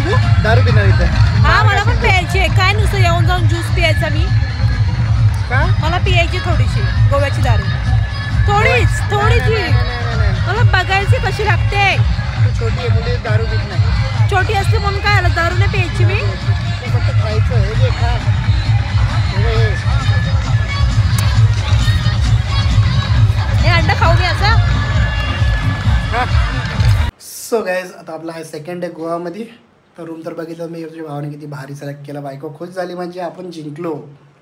निघू दारू पिणार इथे. हा मला पण प्यायची आहे. काय नुसतं येऊन जाऊन ज्यूस पियायचा मी का? मला पियायची थोडीशी गोव्याची दारू. थोडीशी मला बघायची कशी लागते. छोटी आहे मुली दारू पित नाही. छोटी असते म्हणून काय आलं दारू नाही प्यायची मी. फक्त खायचं हे जे खा हे अंडा खाऊ मी असा. सो गाईज आता आपला हा सेकंड डे गोवामध्ये. तर रूम तर बघितलं मी तुझ्या भावाने किती भारी सिलेक्ट केला. बायको खुश झाली म्हणजे आपण जिंकलो.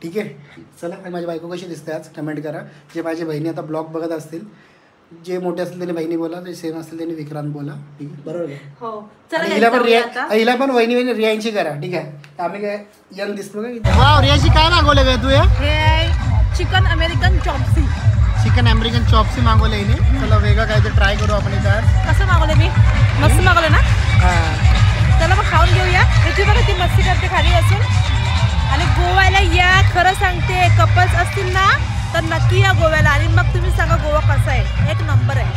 ठीक आहे चला. माझी बायको कशी दिसते आज कमेंट करा. जे माझी बहिणी आता ब्लॉग बघत असतील जे मोठे असतील त्यांनी बहिणी बोला जे सेम असतील त्यांनी विक्रांत बोला. ठीक आहे बरोबर. हो हिला पण वहिनी रियांची करा. ठीक आहे आम्ही काय यंग दिसतो का. वा रियांशी काय मागवलं काय तू हे chicken American chop suey. Chicken American chop suey मागवलं हिने. चला वेगळं काय ते ट्राय करू आपण इथं. कसं मागवलं मी मस्त मागवलं ना. चला मग खाऊन घेऊया. याची बघा ती मस्ती करते खाली असून. आणि गोव्याला या खरं सांगते कपल्स असतील ना तर नक्की या गोव्याला. आणि मग तुम्ही सांगा गोवा कसा आहे. एक नंबर आहे.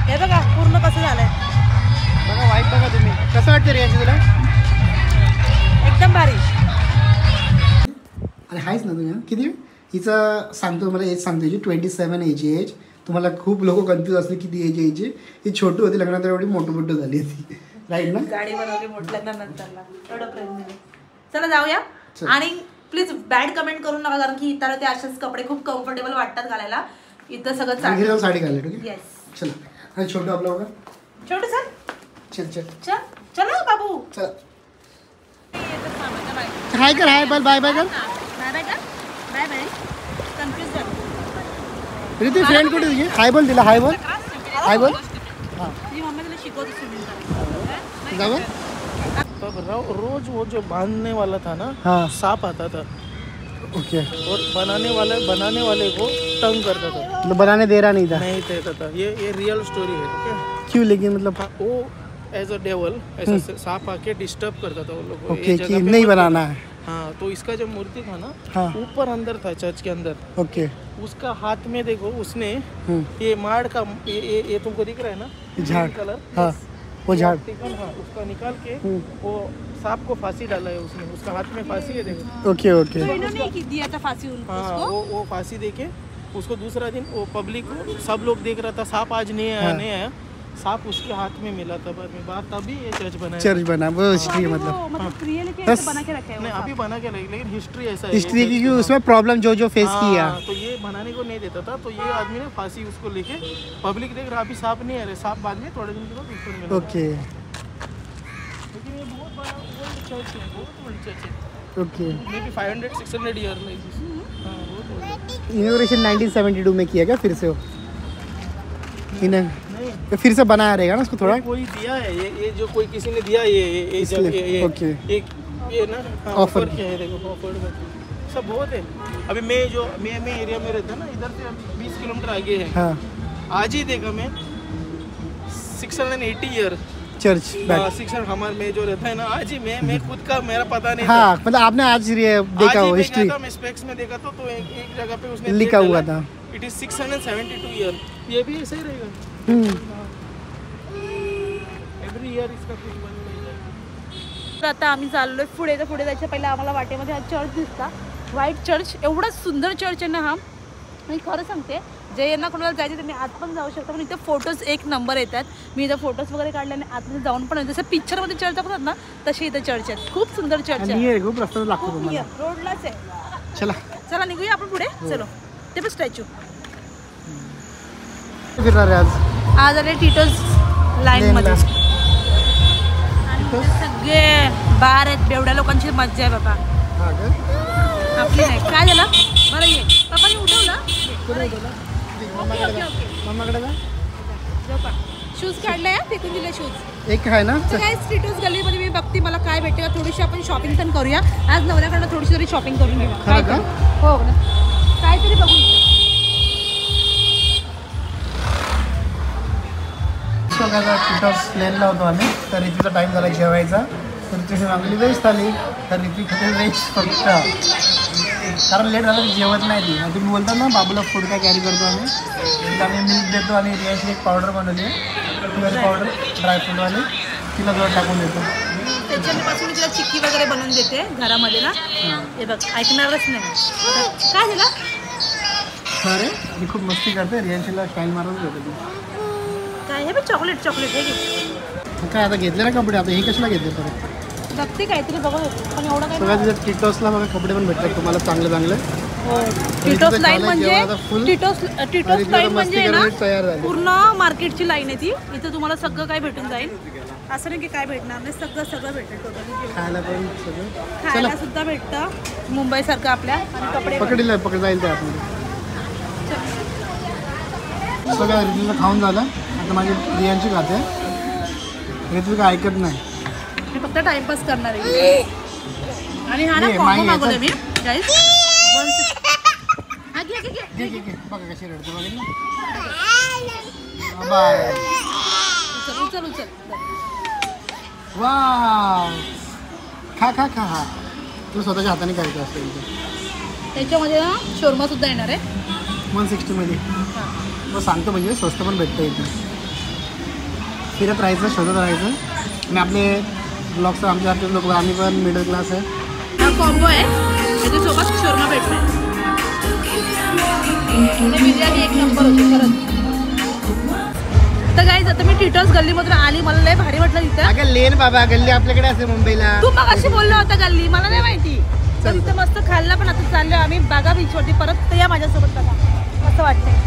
हे बघा पूर्ण कसं झालंय बघा वाईट बघा तुम्ही. कसं वाटतं रियांची तुला. एकदम भारी. अरे हायच ना तुम्ही किती हिचं सांगतो मला एज सांगतो हिची 27 याची एज. तुम्हाला खूप लोक कन्फ्यूज असते किती एज यायची. ही छोटी होती लग्नानंतर एवढी मोठी झाली होती. राईट ना. गाडी बनवली मोठ्या नंतरला एवढं प्रेम. चला जाऊया. आणि प्लीज बॅड कमेंट करू नका कारण की इतर ते असेच कपडे खूप कम्फर्टेबल वाटतात घालायला. इथं सगळं साडी घालली. ठीक आहे येस चला. आणि छोटं आपलं बघा छोटं चल चल चल चल चलो बाबू. चला हाय कर हाय बोल बाय बाय कर. बाय बाय कर बाय बाय. कन्फ्यूज झालं. ती फ्रेंड कुठे तुझी. हाय बोल तिला. हाय बोल हाय बोल. हां ती मम्मी तुला शिकवते स्विमिंग करायला. जाऊ. तब रोज वो जो बांधने वाला था ना हाँ सांप आता था. ओके. और बनाने वाले को तंग करता था. मतलब बनाने दे रहा नहीं था. नहीं देता था. ये रियल स्टोरी है. ठीक है क्यों लेकिन मतलब वो एज अ डेवल ऐसा सांप आके डिस्टर्ब करता था वो लोग को. ओके कि नहीं बनाना है. हाँ तो इसका जो मूर्ति था ना हाँ ऊपर अंदर था चर्च के अंदर. ओके. उसका हाथ में देखो उसने ये माड़ का ये तुमको दिख रहा है ना झाड़ कलर. हाँ वो झाड़. हाँ उसका निकाल के वो सांप को फांसी डाला है उसने. उसका हाथ में फांसी है देखो. Okay okay. तो इन्होंने ही दिया था फांसी उनको. हाँ वो फांसी देके उसको दूसरा दिन वो पब्लिक को सब लोग देख रहा था. सांप आज नहीं आया. सांप उसके हाथ में मिला था बाद में. बात तभी ये चर्च बना. चर्च बना वो हिस्ट्री मतलब रियलिटी बस बना के रखा है. नहीं अभी बना के लगी लेकिन हिस्ट्री ऐसा है. हिस्ट्री की उसमें प्रॉब्लम जो फेस किया तो ये बनाने को नहीं देता था. तो ये आदमी ने फांसी उसको लेके पब्लिक देख रहा अभी सांप नहीं आ रहे. सांप बाद में थोड़े दिन के बाद ऊपर मिला. ओके लेकिन ये बहुत बड़ा ओल्ड चर्च है. बहुत ओल्ड चर्च है. Okay. May be 500-600 year like. हाँ बहुत ओल्ड. इनॉग्रेशन 1972 में किया क्या फिर से हो. इन्हें फिर से बनाया रहेगा ना उसको थोड़ा. कोई दिया है ये जो कोई किसी ने दिया ये ओके. एक ये ना ऑफर क्या है देखो. ऑफर सब बहुत है. अभी मैं एरिया में रहता ना इधर से 20 किलोमीटर आगे है. हाँ आज ही देखा मैं 680 ईयर चर्च बैक. 600 हमारे में जो रहता है ना आज ही मैं खुद का मेरा पता नहीं. हाँ मतलब आपने आज देखा हो हिस्ट्री. मैं स्पेक्स में देखा तो एक जगह पे उसने लिखा हुआ था. It is 672 year. ये भी ऐसे ही रहेगा. एवरी ईयर इसका कुछ बनना. आता आम्ही चाललोय पुढे. तर पुढे जायच्या पहिले आम्हाला वाटेमध्ये हा चर्च दिसता. White church. एवढा सुंदर चर्च आहे ना हा. मी खरं सांगते जे यांना कोणाला जायचे त्यांनी आत पण जाऊ शकता. पण इथे फोटोज एक नंबर येतात. मी इथं फोटोज वगैरे काढले आणि आतमध्ये जाऊन पण जसं पिक्चरमध्ये चर्च दाखवतात ना तशी इथे चर्च आहेत. खूप सुंदर चर्च आहे. खूप रस्ता लागतो तुम्हाला. रोडलाच आहे. चला चला निघूया आपण पुढे. चलो ते पण स्टॅच्यू फिरणार आहे आज आले टिटोज लाईन मध्ये. सगळे बार आहेत. बेवड्या लोकांची मज्जा आहे बाबा. आपली नाही. काय झालं बरं ये पप्पानी उठवलं. शूज काढले फेकून दिले शूज. एक आहे ना काय स्ट्रीटोज गल्लीमध्ये मी बघते मला काय भेटते का. थोडीशी आपण शॉपिंग पण करूया आज. नवऱ्याकडनं थोडीशी तरी शॉपिंग करून घेऊया. हो काहीतरी बघू. टिटॉस प्लेनला होतो आम्ही. तर ऋतूचा टाईम झाला जेवायचा. तर ऋतूची मागली व्हेज थाली. तर ऋतू खाते व्हेज फक्त कारण लेट झालं जेवत नाही ती. तुम्ही बोलता ना बाबूला फूड काय कॅरी करतो आम्ही. तिला आम्ही मिल्क देतो आणि रियाची एक पावडर बनवली आहे. पावडर ड्रायफ्रूटवाली तिला जवळ टाकून देतो. त्याच्यापासून मी तिला चिक्की वगैरे बनवून देते घरामध्ये ना. हे बघ ऐकणारच नाही. काय झालं? अरे मी खूप मस्ती करते. रियांशीला स्टाईल मारून घेते ती. काय हे बघ चॉकलेट हे घे. काय आता घेतले ना कपडे, आता हे कशाला घेतले परत? बघते काहीतरी बघत होते पण एवढं काय. बघा तिथे टिटोसला बघा कपडे पण भेटतात तुम्हाला चांगले. टिटोस लाईन म्हणजे टिटोस लाईन म्हणजे ना तयार झाले. पूर्ण मार्केटची लाईन आहे ती. इथं तुम्हाला सगळं काय भेटून जाईल. असं नाही की काय भेटणार नाही, सगळं भेटेल टोटली. खायला पण सगळं खायला सुद्धा भेटतं मुंबई सारखं आपल्या. आणि कपडे पकड जाईल ते आतमध्ये. सगळं ऋतूचं खाऊन झालं. आता माझी रियांची खाते. ऋतू काय ऐकत नाही. मी फक्त टाइमपास करणार आहे. आणि हा ना कॉम्बो मागवले मी गाईस. घे बघा कशी रडते बघितलं. उचल वाव खा तुला स्वतःच्या हाताने करायचं असतं. त्याच्यामध्ये ना शोरमा सुद्धा येणार आहे 160 मध्ये. मग सांगतो म्हणजे स्वस्त पण भेटतं इथे. फिरत राहायचं, शोधत राहायचं. आणि आपले ब्लॉग्स आमच्या लोक, आम्ही पण मिडल क्लास आहे. हा कॉम्बो आहे. त्याच्यासोबत शोरमा भेटणार. बिर्याणी एक नंबर होती खरंच. तर गाईज आता मी टिटोस गल्लीमधून आली. मला लय भारी वाटलं तिथं. अगं लेन बाबा, गल्ली आपल्याकडे असते मुंबईला. तू मग अशी बोलला होता गल्ली, मला नाही माहिती. तर इथं मस्त खाल्लं. पण आता चाललो आम्ही बागा बीचवरती परत. तर या माझ्यासोबत बघा मस्त वाटतंय.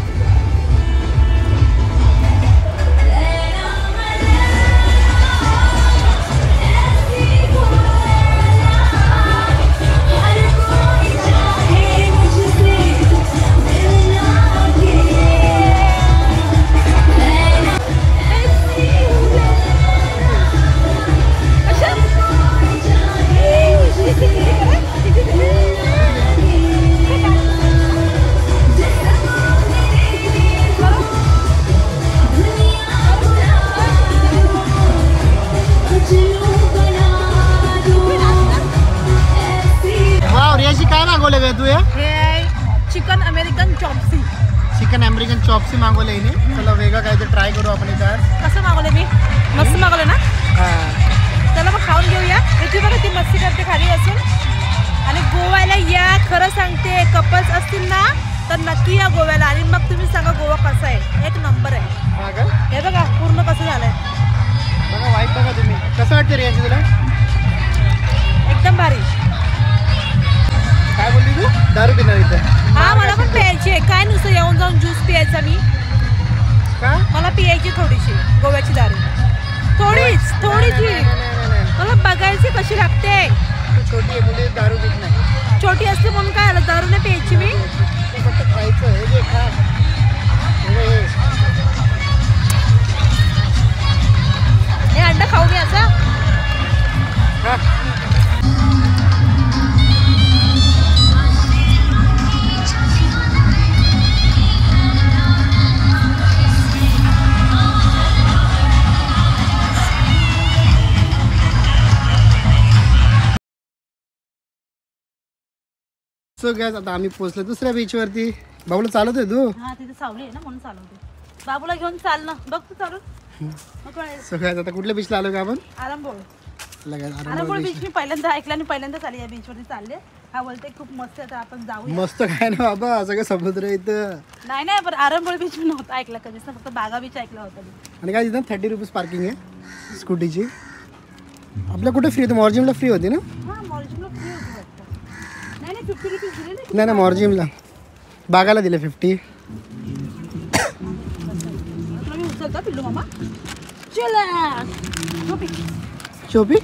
चिकन अमेरिकन चॉप्सी मागवले हिने. चला वेगळं काहीतरी ट्राय करू आपण इथं. कसं मागवलं मी? मस्त मागवलं ना. चला मग खाऊन घेऊया. इथे बघा ती मस्ती करते खाली असून. आणि गोव्याला या. खरं सांगते कपल्स असतील ना तर नक्की या गोव्याला. आणि मग तुम्ही सांगा गोवा कसा आहे. एक नंबर आहे. हे बघा पूर्ण कसं झालंय बघा. वाईट बघा तुम्ही. कसं वाटतं रियांची तुला? एकदम भारी. काय बोलली तू? दारू पिणार इथं? हा मला पण प्यायची आहे. काय नुसतं येऊन जाऊन ज्यूस पियायचा मी का? मला पियायची थोडीशी गोव्याची दारू. थोडीशी मला बघायची कशी लागते. छोटी आहे मुली दारू पित नाही. छोटी असते म्हणून काय आलं दारू नाही प्यायची मी. फक्त खायचं. हे जे खा. हे अंडा खाऊ मी असं. सो गॅस आता आम्ही पोहोचलो दुसऱ्या बीचवरती. बाबूला चालवतोय तू? हा तिथे सावली आहे ना म्हणून चालवते. बाबूला घेऊन चाल ना. बघ तू चालू. सो गॅस आता कुठल्या बीचला आलो का आपण? आरंबोळ बीच मी पहिल्यांदा ऐकला आणि पहिल्यांदाच आली या बीचवरती चालले. हा बोलते खूप मस्त आहे तर आपण जाऊ. मस्त काय ना बाबा, सगळं समुद्र इथं. नाही पण आरंबोळ बीच मी नव्हता ऐकला कधीच ना. फक्त बागा बीच ऐकला होता. आणि काय तिथं 30 रुपीज पार्किंग आहे स्कूटीची. आपल्या कुठे फ्री होती? मॉर्जिमला फ्री होती ना? हा मॉर्जिमला फ्री होती वाटतं. नाही 50 रुपीज दिले. नाही मॉर्जिमला. बागाला दिले 50. मी उचलता पिल्लू मामा. चला शोपी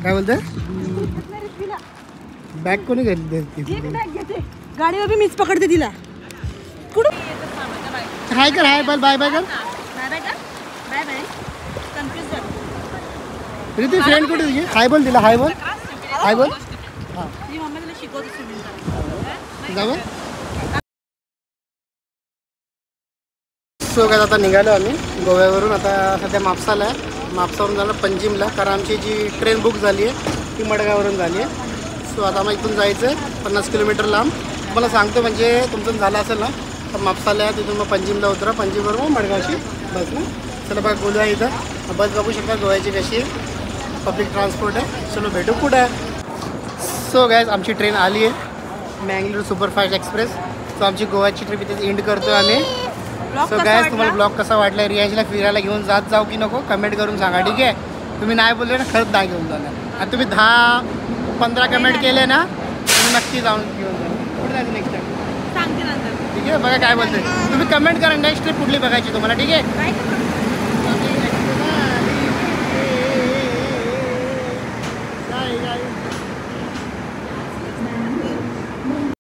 काय बोलते? बॅग कोणी घेतली? गाडीवर मीच पकडते तिला. कुठं हाय कर. हाय बोल. बाय बाय कर. बाय कन्फ्युज झाली. प्रीती फ्रेंड कुठे तुझी? हाय बोल तिला. हाय बोल. हाय बोल. हां ती मम्मी तिला शिकवते स्विमिंग. जाऊ. सो काय आता निघालो आम्ही गोव्यावरून. आता सध्या म्हापसाला आहे. म्हापसावरून जाणार पंजिमला. कारण आमची जी ट्रेन बुक झाली आहे ती मडगाववरून झाली आहे. सो आता आम्हाला इथून जायचं आहे 50 किलोमीटर लांब. तुम्हाला सांगतो म्हणजे तुमचं झालं असेल ना तर म्हापसाला या तिथून मग पंजिमला उतरा, पंजिमवरून मग मडगावची बस ना. चला बघा गोलू आहे इथं, बस बघू शकता गोव्याची कशी आहे, पब्लिक ट्रान्सपोर्ट आहे. चलो भेटू कुठं आहे. सो गाईज आमची ट्रेन आली आहे, मँगलोर सुपरफास्ट एक्सप्रेस. सो आमची गोव्याची ट्रिप इथे एंड करतो आम्ही. सो गाईज तुम्हाला ब्लॉग कसा वाटला, रियाजला फिरायला घेऊन जात जाऊ की नको कमेंट करून सांगा, ठीक आहे. तुम्ही नाही बोलले ना खरंच नाही घेऊन जाणार, आणि तुम्ही 10-15 कमेंट केले ना तुम्ही नक्की जाऊन घेऊन जाणार. कुठे जायचं नेक्स्ट टाइम सांगते नंतर. ठीक आहे. बघा काय बोलते तुम्ही, कमेंट करा नेक्स्ट ट्रिप कुठली बघायची तुम्हाला, ठीक आहे. काय